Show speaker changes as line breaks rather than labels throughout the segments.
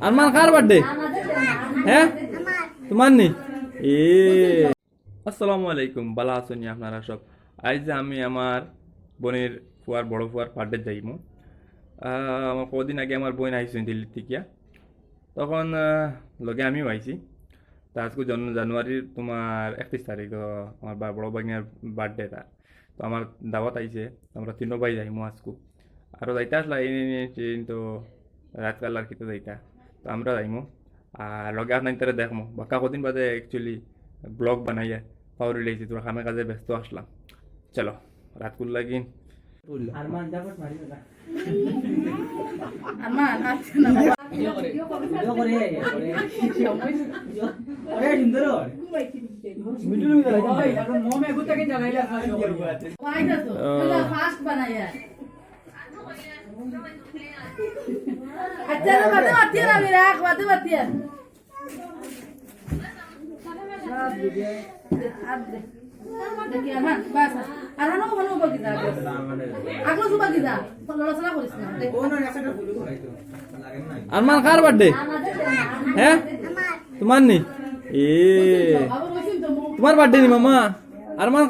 আরমান কার birthday? হ্যাঁ তোমার নি এ আসসালামু আলাইকুম, ভালো আছেন আপনারা সব? আজ আমি আমার বোনের ফুয়ার বড় ফুয়ার বার্থডে যাইমু। আমার কদিন আগে আমার বোন আইসেন দিল্লি থেকে, তখন লগে আমিও আইছি। তা আজকে জানুয়ারির তোমার 31 তারিখ আমার বড় ভাগ্নের বার্থডে তার। তো আমার দাওয়াত আইছে, আমরা তিনো ভাই যাইমু আজকু। আরও যাইতে আসলা তো রাতকাল আর কিতে যাইতা, তো আমরা যাইমু। আর লগে আপনার তারা দেখমু বাক্কা কদিন বাদে অ্যাকচুয়ালি ব্লগ বানাইয়া পাওয়ারি লেগেছি, তোরা কামে কাজে ব্যস্ত আসলাম। চলো রাতকুল লাগিন।
আরমান যাবত মারি না
আরমান আচ্ছা না
ভিডিও করে ওরে সুন্দর ভিডিও লই দাও ভাই এখন মোমে গুতাকে জ্বালাইলা
ওয়াইদা তো ফাস্ট বানাইয়া আচ্ছা বাতে বাতিয়া না বিরাক বাতে বাতিয়া সব ভিডিও আর দে দেখি আরমান বাস আরমানও কোনো বকি দা আগলো সুবা কি দা লড়াছলা করিস না
কোন একটা ভিডিও করাইতো লাগেন না
আরমান কার বার্থডে? হ্যাঁ তোমার নি এ তোমার বার্থডে নি মামা? আরমান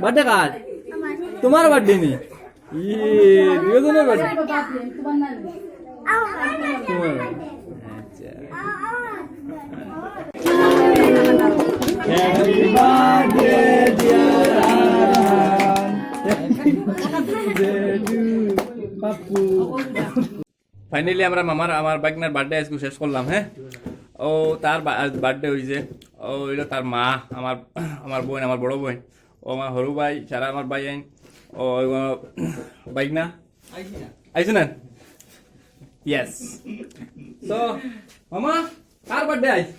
বার্থডে কার? তোমার বার্থডে নি দুজনের বার্থডে তোমার। আচ্ছা happy birthday dear Arman, happy birthday to Pappu. Finally আমরা আমার বাইকনার বার্থডে আজকে শেষ করলাম। হ্যাঁ ও তার বার্থডে হয়েছে, ও হইলো তার মা, আমার বোন, আমার বড় বোন, ও আমার সরু ভাই, সারা আমার ভাই আইন, ও বাইকনা আইছে না? ইয়েস। তো মামা কার বার্থডে আইস?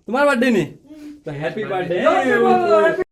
তোমার বার্থডে নি? তো হ্যাপি বার্থডে।